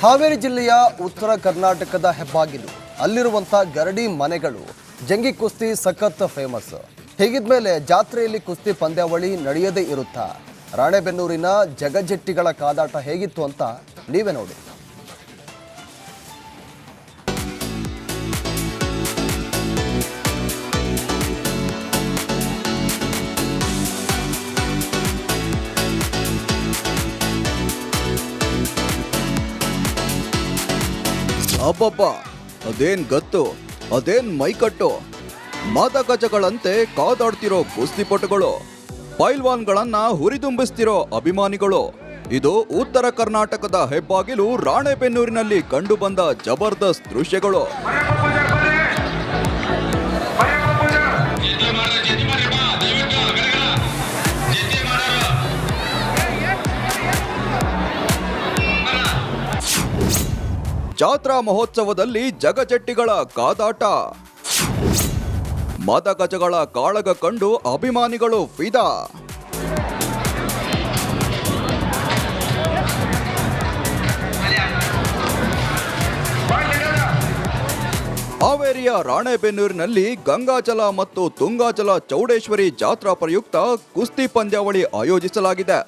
ಹಾವೇರಿ ಜಿಲ್ಲೆಯ ಉತ್ತರ ಕರ್ನಾಟಕದ ಹೆಬ್ಬಾಗಿಲು ಅಲ್ಲಿರುವಂಥ ಗರಡಿ ಮನೆಗಳು ಜಂಗಿ ಕುಸ್ತಿ ಸಖತ್ ಫೇಮಸ್. ಹೀಗಿದ್ಮೇಲೆ ಜಾತ್ರೆಯಲ್ಲಿ ಕುಸ್ತಿ ಪಂದ್ಯಾವಳಿ ನಡೆಯದೇ ಇರುತ್ತಾ? ರಾಣೆಬೆನ್ನೂರಿನ ಜಗಜೆಟ್ಟಿಗಳ ಕಾದಾಟ ಹೇಗಿತ್ತು ಅಂತ ನೀವೇ ನೋಡಿ. ಅಬ್ಬಬ್ಬ, ಅದೇನ್ ಗತ್ತು, ಅದೇನ್ ಮೈಕಟ್ಟು. ಮಾದಗಜಗಳಂತೆ ಕಾದಾಡ್ತಿರೋ ಕುಸ್ತಿಪಟುಗಳು, ಪೈಲ್ವಾನ್ಗಳನ್ನ ಹುರಿದುಂಬಿಸ್ತಿರೋ ಅಭಿಮಾನಿಗಳು. ಇದು ಉತ್ತರ ಕರ್ನಾಟಕದ ಹೆಬ್ಬಾಗಿಲು ರಾಣೆಬೆನ್ನೂರಿನಲ್ಲಿ ಕಂಡುಬಂದ ಜಬರ್ದಸ್ತ್ ದೃಶ್ಯಗಳು. ಜಾತ್ರಾ ಮಹೋತ್ಸವದಲ್ಲಿ ಜಗಜೆಟ್ಟಿಗಳ ಕಾದಾಟ, ಮದಗಜಗಳ ಕಾಳಗ ಕಂಡು ಅಭಿಮಾನಿಗಳು ಫಿದಾ. ಹಾವೇರಿಯ ರಾಣೆಬೆನ್ನೂರಿನಲ್ಲಿ ಗಂಗಾಚಲ ಮತ್ತು ತುಂಗಾಚಲ ಚೌಡೇಶ್ವರಿ ಜಾತ್ರಾ ಪ್ರಯುಕ್ತ ಕುಸ್ತಿ ಪಂದ್ಯಾವಳಿ ಆಯೋಜಿಸಲಾಗಿದೆ.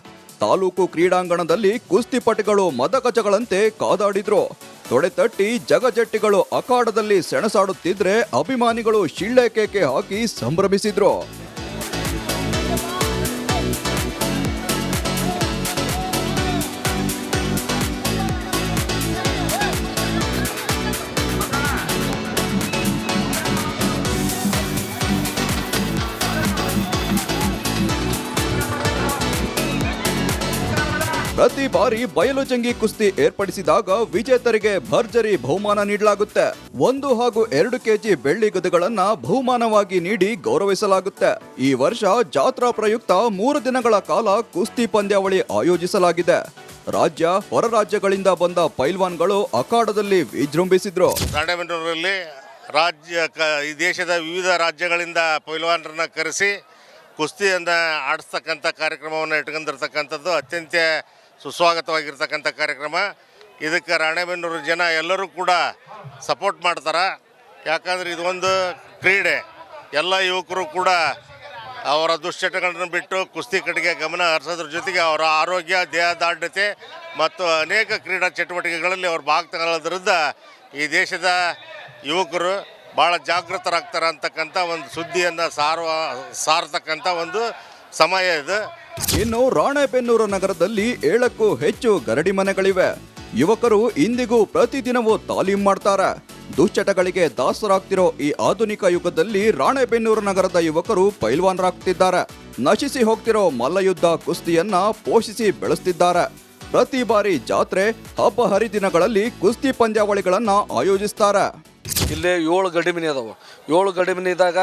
ತಾಲೂಕು ಕ್ರೀಡಾಂಗಣದಲ್ಲಿ ಕುಸ್ತಿಪಟುಗಳು ಮದಗಜಗಳಂತೆ ಕಾದಾಡಿದ್ರು. ತೊಡೆತಟ್ಟಿ ಜಗಜೆಟ್ಟಿಗಳು ಅಖಾಡದಲ್ಲಿ ಸೆಣಸಾಡುತ್ತಿದ್ರೆ ಅಭಿಮಾನಿಗಳು ಶಿಳ್ಳೆ ಕೇಕೆ ಹಾಕಿ ಸಂಭ್ರಮಿಸಿದ್ರು. ಪ್ರತಿ ಬಾರಿ ಬಯಲು ಜಂಗಿ ಕುಸ್ತಿ ಏರ್ಪಡಿಸಿದಾಗ ವಿಜೇತರಿಗೆ ಭರ್ಜರಿ ಬಹುಮಾನ ನೀಡಲಾಗುತ್ತೆ. 1 ಹಾಗೂ 2 ಕೆಜಿ ಬೆಳ್ಳಿ ಗದೆಗಳನ್ನ ಬಹುಮಾನವಾಗಿ ನೀಡಿ ಗೌರವಿಸಲಾಗುತ್ತೆ. ಈ ವರ್ಷ ಜಾತ್ರಾ ಪ್ರಯುಕ್ತ 3 ದಿನಗಳ ಕಾಲ ಕುಸ್ತಿ ಪಂದ್ಯಾವಳಿ ಆಯೋಜಿಸಲಾಗಿದೆ. ರಾಜ್ಯ ಹೊರ ರಾಜ್ಯಗಳಿಂದ ಬಂದ ಪೈಲ್ವಾನ್ಗಳು ಅಖಾಡದಲ್ಲಿ ವಿಜೃಂಭಿಸಿದ್ರು. ರಾಣೆಬೆನ್ನೂರಲ್ಲಿ ಈ ದೇಶದ ವಿವಿಧ ರಾಜ್ಯಗಳಿಂದ ಪೈಲ್ವಾನರನ್ನ ಕರೆಸಿ ಕುಸ್ತಿಯನ್ನು ಆಡಿಸ್ತಕ್ಕಂಥ ಕಾರ್ಯಕ್ರಮವನ್ನು ಇಟ್ಕೊಂಡಿರ್ತಕ್ಕಂಥದ್ದು ಅತ್ಯಂತ ಸುಸ್ವಾಗತವಾಗಿರ್ತಕ್ಕಂಥ ಕಾರ್ಯಕ್ರಮ. ಇದಕ್ಕೆ ರಾಣೆಬೆನ್ನೂರು ಜನ ಎಲ್ಲರೂ ಕೂಡ ಸಪೋರ್ಟ್ ಮಾಡ್ತಾರೆ. ಯಾಕಂದರೆ ಇದೊಂದು ಕ್ರೀಡೆ. ಎಲ್ಲ ಯುವಕರು ಕೂಡ ಅವರ ದುಶ್ಚಟಗಳನ್ನು ಬಿಟ್ಟು ಕುಸ್ತಿ ಕಡೆಗೆ ಗಮನ ಹರಿಸೋದ್ರ ಜೊತೆಗೆ ಅವರ ಆರೋಗ್ಯ, ದೇಹದಾಢ್ಯತೆ ಮತ್ತು ಅನೇಕ ಕ್ರೀಡಾ ಚಟುವಟಿಕೆಗಳಲ್ಲಿ ಅವರು ಭಾಗ ತಗೊಳ್ಳೋದ್ರಿಂದ ಈ ದೇಶದ ಯುವಕರು ಭಾಳ ಜಾಗೃತರಾಗ್ತಾರೆ ಅಂತಕ್ಕಂಥ ಒಂದು ಸುದ್ದಿಯನ್ನು ಸಾರತಕ್ಕಂಥ ಒಂದು ಸಮಯ ಇದು. ಇನ್ನು ರಾಣೆಬೆನ್ನೂರು ನಗರದಲ್ಲಿ 7ಕ್ಕೂ ಹೆಚ್ಚು ಗರಡಿ ಮನೆಗಳಿವೆ. ಯುವಕರು ಇಂದಿಗೂ ಪ್ರತಿದಿನವೂ ತಾಲೀಮ್ ಮಾಡ್ತಾರೆ. ದುಶ್ಚಟಗಳಿಗೆ ದಾಸರಾಗ್ತಿರೋ ಈ ಆಧುನಿಕ ಯುಗದಲ್ಲಿ ರಾಣೆಬೆನ್ನೂರು ನಗರದ ಯುವಕರು ಪೈಲ್ವಾನರಾಗ್ತಿದ್ದಾರೆ. ನಶಿಸಿ ಹೋಗ್ತಿರೋ ಮಲ್ಲಯುದ್ಧ ಕುಸ್ತಿಯನ್ನ ಪೋಷಿಸಿ ಬೆಳೆಸ್ತಿದ್ದಾರೆ. ಪ್ರತಿ ಬಾರಿ ಜಾತ್ರೆ, ಹಬ್ಬ ಹರಿದಿನಗಳಲ್ಲಿ ಕುಸ್ತಿ ಪಂದ್ಯಾವಳಿಗಳನ್ನ ಆಯೋಜಿಸ್ತಾರೆ. ಇಲ್ಲೇ 7 ಗಡಿ ಮನೆ ಅದಾವೆ. 7 ಗಡಿ ಮನೆ ಇದ್ದಾಗ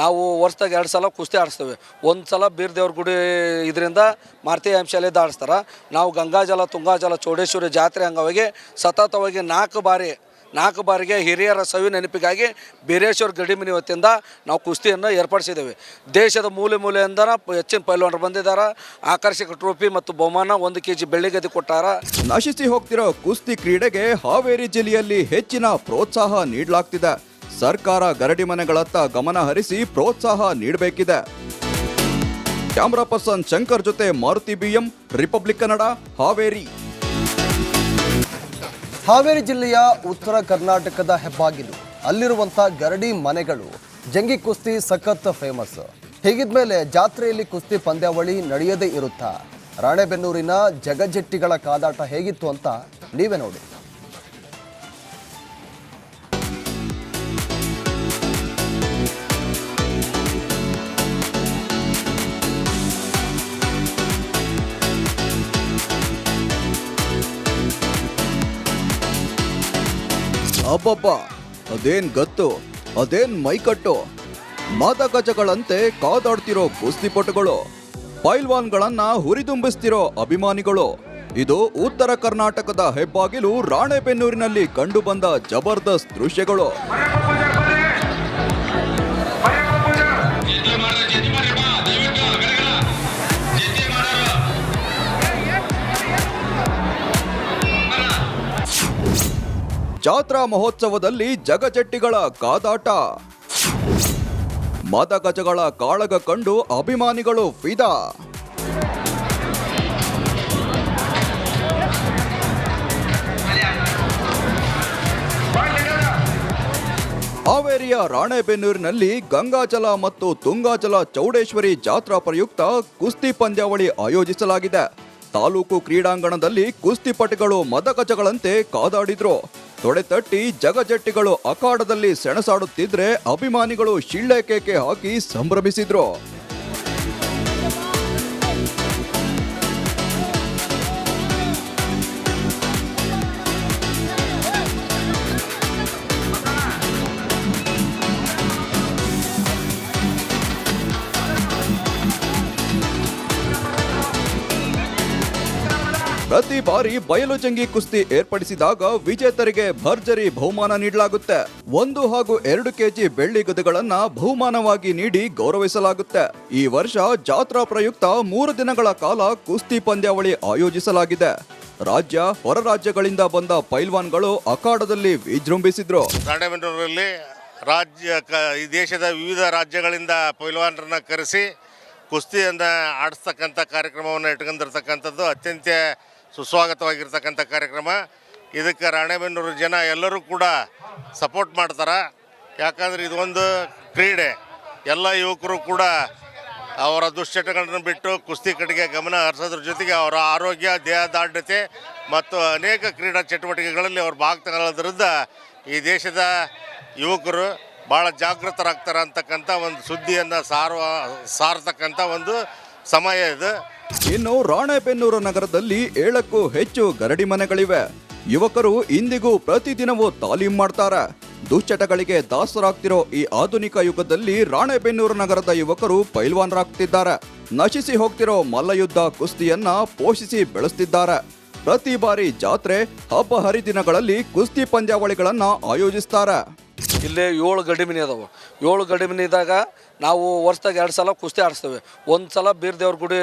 ನಾವು ವರ್ಷದಾಗ 2 ಸಲ ಕುಸ್ತಿ ಆಡಿಸ್ತೇವೆ. ಒಂದು ಸಲ ಬೀರದೇವ್ರ ಗುಡಿ ಇದರಿಂದ ಮಾರುತಿ ಶಾಲೆಯಿಂದ ಆಡಿಸ್ತಾರೆ. ನಾವು ಗಂಗಾಜಲ, ತುಂಗಾಜಲ, ಚೌಡೇಶ್ವರಿ ಜಾತ್ರೆ ಅಂಗವಾಗಿ ಸತತವಾಗಿ 4 ಬಾರಿಗೆ ಹಿರಿಯರ ಸವಿ ನೆನಪಿಗಾಗಿ ಬೀರೇಶ್ವರ ಗಡಿ ಮನೆ ವತಿಯಿಂದ ನಾವು ಕುಸ್ತಿಯನ್ನು ಏರ್ಪಡಿಸಿದ್ದೇವೆ. ದೇಶದ ಮೂಲೆಯಿಂದ ಹೆಚ್ಚಿನ ಪೈಲ್ವಾನರು ಬಂದಿದ್ದಾರೆ. ಆಕರ್ಷಕ ಟ್ರೋಫಿ ಮತ್ತು ಬಹುಮಾನ 1 ಕೆಜಿ ಬೆಳ್ಳಿ ಗದೆ ಕೊಟ್ಟಾರ. ನಶಿಸಿ ಹೋಗ್ತಿರೋ ಕುಸ್ತಿ ಕ್ರೀಡೆಗೆ ಹಾವೇರಿ ಜಿಲ್ಲೆಯಲ್ಲಿ ಹೆಚ್ಚಿನ ಪ್ರೋತ್ಸಾಹ ನೀಡಲಾಗ್ತಿದೆ. ಸರ್ಕಾರ ಗರಡಿ ಮನೆಗಳತ್ತ ಗಮನ ಹರಿಸಿ ಪ್ರೋತ್ಸಾಹ ನೀಡಬೇಕಿದೆ. ಕ್ಯಾಮರಾ ಪರ್ಸನ್ ಶಂಕರ್ ಜೊತೆ ಮಾರುತಿ BM, ರಿಪಬ್ಲಿಕ್ ಕನ್ನಡ, ಹಾವೇರಿ. ಹಾವೇರಿ ಜಿಲ್ಲೆಯ ಉತ್ತರ ಕರ್ನಾಟಕದ ಹೆಬ್ಬಾಗಿಲು ಅಲ್ಲಿರುವಂಥ ಗರಡಿ ಮನೆಗಳು ಜಂಗಿ ಕುಸ್ತಿ ಸಖತ್ ಫೇಮಸ್. ಹೀಗಿದ್ಮೇಲೆ ಜಾತ್ರೆಯಲ್ಲಿ ಕುಸ್ತಿ ಪಂದ್ಯಾವಳಿ ನಡೆಯದೇ ಇರುತ್ತಾ? ರಾಣೆಬೆನ್ನೂರಿನ ಜಗಜೆಟ್ಟಿಗಳ ಕಾದಾಟ ಹೇಗಿತ್ತು ಅಂತ ನೀವೇ ನೋಡಿ. ಅಬ್ಬಬ್ಬ, ಅದೇನ್ ಗತ್ತು, ಅದೇನ್ ಮೈಕಟ್ಟು. ಮದಗಜಗಳಂತೆ ಕಾದಾಡ್ತಿರೋ ಕುಸ್ತಿಪಟುಗಳು, ಪೈಲ್ವಾನ್ಗಳನ್ನ ಹುರಿದುಂಬಿಸ್ತಿರೋ ಅಭಿಮಾನಿಗಳು. ಇದು ಉತ್ತರ ಕರ್ನಾಟಕದ ಹೆಬ್ಬಾಗಿಲು ರಾಣೆಬೆನ್ನೂರಿನಲ್ಲಿ ಕಂಡುಬಂದ ಜಬರ್ದಸ್ತ್ ದೃಶ್ಯಗಳು. ಜಾತ್ರಾ ಮಹೋತ್ಸವದಲ್ಲಿ ಜಗಜೆಟ್ಟಿಗಳ ಕಾದಾಟ, ಮದಗಜಗಳ ಕಾಳಗ ಕಂಡು ಅಭಿಮಾನಿಗಳು ಫಿದಾ. ಹಾವೇರಿಯ ರಾಣೆಬೆನ್ನೂರಿನಲ್ಲಿ ಗಂಗಾಜಲ ಮತ್ತು ತುಂಗಾಜಲ ಚೌಡೇಶ್ವರಿ ಜಾತ್ರಾ ಪ್ರಯುಕ್ತ ಕುಸ್ತಿ ಪಂದ್ಯಾವಳಿ ಆಯೋಜಿಸಲಾಗಿದೆ. ತಾಲೂಕು ಕ್ರೀಡಾಂಗಣದಲ್ಲಿ ಕುಸ್ತಿಪಟುಗಳು ಮದಗಜಗಳಂತೆ ಕಾದಾಡಿದ್ರು. ತೊಡೆತಟ್ಟಿ ಜಗಜೆಟ್ಟಿಗಳು ಅಖಾಡದಲ್ಲಿ ಸೆಣಸಾಡುತ್ತಿದ್ರೆ ಅಭಿಮಾನಿಗಳು ಶಿಳ್ಳೆ ಕೇಕೆ ಹಾಕಿ ಸಂಭ್ರಮಿಸಿದ್ರು. ಪ್ರತಿ ಬಾರಿ ಬಯಲು ಜಂಗಿ ಕುಸ್ತಿ ಏರ್ಪಡಿಸಿದಾಗ ವಿಜೇತರಿಗೆ ಭರ್ಜರಿ ಬಹುಮಾನ ನೀಡಲಾಗುತ್ತೆ. 1 ಹಾಗೂ 2 ಕೆಜಿ ಬೆಳ್ಳಿ ಗದೆಗಳನ್ನ ಬಹುಮಾನವಾಗಿ ನೀಡಿ ಗೌರವಿಸಲಾಗುತ್ತೆ. ಈ ವರ್ಷ ಜಾತ್ರಾ ಪ್ರಯುಕ್ತ 3 ದಿನಗಳ ಕಾಲ ಕುಸ್ತಿ ಪಂದ್ಯಾವಳಿ ಆಯೋಜಿಸಲಾಗಿದೆ. ರಾಜ್ಯ ಹೊರ ರಾಜ್ಯಗಳಿಂದ ಬಂದ ಪೈಲ್ವಾನ್ಗಳು ಅಖಾಡದಲ್ಲಿ ವಿಜೃಂಭಿಸಿದ್ರು. ರಾಣೆಬೆನ್ನೂರಲ್ಲಿ ಈ ದೇಶದ ವಿವಿಧ ರಾಜ್ಯಗಳಿಂದ ಪೈಲ್ವಾನರನ್ನ ಕರೆಸಿ ಕುಸ್ತಿಯನ್ನು ಆಡಿಸ್ತಕ್ಕಂಥ ಕಾರ್ಯಕ್ರಮವನ್ನು ಇಟ್ಕೊಂಡಿರ್ತಕ್ಕಂಥದ್ದು ಅತ್ಯಂತ ಸುಸ್ವಾಗತವಾಗಿರ್ತಕ್ಕಂಥ ಕಾರ್ಯಕ್ರಮ. ಇದಕ್ಕೆ ರಾಣೆಬೆನ್ನೂರು ಜನ ಎಲ್ಲರೂ ಕೂಡ ಸಪೋರ್ಟ್ ಮಾಡ್ತಾರೆ. ಯಾಕಂದರೆ ಇದೊಂದು ಕ್ರೀಡೆ. ಎಲ್ಲ ಯುವಕರು ಕೂಡ ಅವರ ದುಶ್ಚಟಗಳನ್ನು ಬಿಟ್ಟು ಕುಸ್ತಿ ಕಡೆಗೆ ಗಮನ ಹರಿಸೋದ್ರ ಜೊತೆಗೆ ಅವರ ಆರೋಗ್ಯ, ದೇಹದಾಢ್ಯತೆ ಮತ್ತು ಅನೇಕ ಕ್ರೀಡಾ ಚಟುವಟಿಕೆಗಳಲ್ಲಿ ಅವರು ಭಾಗ ತಗೊಳ್ಳೋದ್ರಿಂದ ಈ ದೇಶದ ಯುವಕರು ಭಾಳ ಜಾಗೃತರಾಗ್ತಾರೆ ಅಂತಕ್ಕಂಥ ಒಂದು ಸುದ್ದಿಯನ್ನು ಸಾರತಕ್ಕಂಥ ಒಂದು ಸಮಯ ಇದು. ಇನ್ನು ರಾಣೆಬೆನ್ನೂರು ನಗರದಲ್ಲಿ 7ಕ್ಕೂ ಹೆಚ್ಚು ಗರಡಿ ಮನೆಗಳಿವೆ. ಯುವಕರು ಇಂದಿಗೂ ಪ್ರತಿದಿನವೂ ತಾಲೀಮ್ ಮಾಡ್ತಾರೆ. ದುಶ್ಚಟಗಳಿಗೆ ದಾಸರಾಗ್ತಿರೋ ಈ ಆಧುನಿಕ ಯುಗದಲ್ಲಿ ರಾಣೆಬೆನ್ನೂರು ನಗರದ ಯುವಕರು ಪೈಲ್ವಾನರಾಗ್ತಿದ್ದಾರೆ. ನಶಿಸಿ ಹೋಗ್ತಿರೋ ಮಲ್ಲಯುದ್ಧ ಕುಸ್ತಿಯನ್ನ ಪೋಷಿಸಿ ಬೆಳೆಸ್ತಿದ್ದಾರೆ. ಪ್ರತಿ ಬಾರಿ ಜಾತ್ರೆ, ಹಬ್ಬ ಹರಿದಿನಗಳಲ್ಲಿ ಕುಸ್ತಿ ಪಂದ್ಯಾವಳಿಗಳನ್ನ ಆಯೋಜಿಸ್ತಾರೆ. ಇಲ್ಲೇ 7 ಗಡಿಮಿನಿ ಅದಾವೆ. 7 ಗಡಿಮಿನಿದಾಗ ನಾವು ವರ್ಷದಾಗ 2 ಸಲ ಕುಸ್ತಿ ಆಡಿಸ್ತೇವೆ. ಒಂದು ಸಲ ಬೀರ್ದೇವ್ರ ಗುಡಿ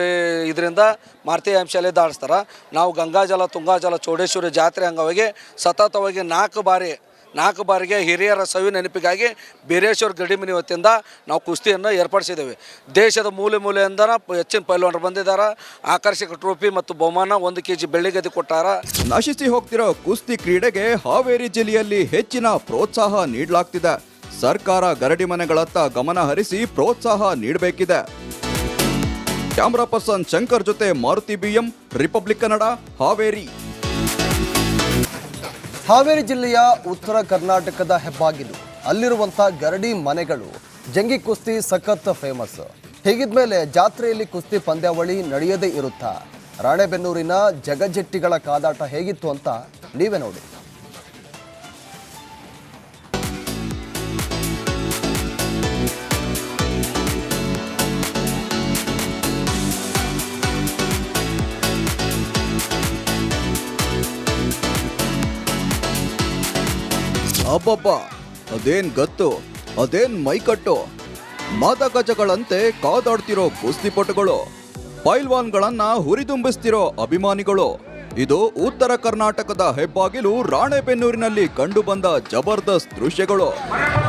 ಇದರಿಂದ ಮಾರುತಿ ಶಾಲೆಯಿಂದ ಆಡಿಸ್ತಾರೆ. ನಾವು ಗಂಗಾಜಲ, ತುಂಗಾಜಲ, ಚೌಡೇಶ್ವರಿ ಜಾತ್ರೆ ಅಂಗವಾಗಿ ಸತತವಾಗಿ 4 ಬಾರಿಗೆ ಹಿರಿಯರ ಸವಿ ನೆನಪಿಗಾಗಿ ಬೀರೇಶ್ವರ ಗಡಿಮಿನಿ ವತಿಯಿಂದ ನಾವು ಕುಸ್ತಿಯನ್ನು ಏರ್ಪಡಿಸಿದ್ದೇವೆ. ದೇಶದ ಮೂಲೆಯಿಂದ ಹೆಚ್ಚಿನ ಪೈಲ್ವಾನರು ಬಂದಿದ್ದಾರೆ. ಆಕರ್ಷಕ ಟ್ರೋಫಿ ಮತ್ತು ಬಹುಮಾನ 1 ಕೆಜಿ ಬೆಳ್ಳಿ ಗದೆ ಕೊಟ್ಟಾರ. ನಶಿಸಿ ಹೋಗ್ತಿರೋ ಕುಸ್ತಿ ಕ್ರೀಡೆಗೆ ಹಾವೇರಿ ಜಿಲ್ಲೆಯಲ್ಲಿ ಹೆಚ್ಚಿನ ಪ್ರೋತ್ಸಾಹ ನೀಡಲಾಗ್ತಿದೆ. ಸರ್ಕಾರ ಗರಡಿ ಮನೆಗಳತ್ತ ಗಮನ ಹರಿಸಿ ಪ್ರೋತ್ಸಾಹ ನೀಡಬೇಕಿದೆ. ಕ್ಯಾಮರಾ ಪರ್ಸನ್ ಶಂಕರ್ ಜೊತೆ ಮಾರುತಿ BM, ರಿಪಬ್ಲಿಕ್ ಕನ್ನಡ, ಹಾವೇರಿ. ಹಾವೇರಿ ಜಿಲ್ಲೆಯ ಉತ್ತರ ಕರ್ನಾಟಕದ ಹೆಬ್ಬಾಗಿಲು. ಅಲ್ಲಿರುವಂಥ ಗರಡಿ ಮನೆಗಳು ಜಂಗಿ ಕುಸ್ತಿ ಸಖತ್ ಫೇಮಸ್. ಹೀಗಿದ್ಮೇಲೆ ಜಾತ್ರೆಯಲ್ಲಿ ಕುಸ್ತಿ ಪಂದ್ಯಾವಳಿ ನಡೆಯದೇ ಇರುತ್ತಾ? ರಾಣೆಬೆನ್ನೂರಿನ ಜಗಜೆಟ್ಟಿಗಳ ಕಾದಾಟ ಹೇಗಿತ್ತು ಅಂತ ನೀವೇ ನೋಡಿ. ಅಬ್ಬಬ್ಬ, ಅದೇನ್ ಗತ್ತು, ಅದೇನ್ ಮೈಕಟ್ಟು. ಮದಗಜಗಳಂತೆ ಕಾದಾಡ್ತಿರೋ ಕುಸ್ತಿಪಟುಗಳು, ಪೈಲ್ವಾನ್ಗಳನ್ನ ಹುರಿದುಂಬಿಸ್ತಿರೋ ಅಭಿಮಾನಿಗಳು. ಇದು ಉತ್ತರ ಕರ್ನಾಟಕದ ಹೆಬ್ಬಾಗಿಲು ರಾಣೆಬೆನ್ನೂರಿನಲ್ಲಿ ಕಂಡುಬಂದ ಜಬರ್ದಸ್ತ್ ದೃಶ್ಯಗಳು.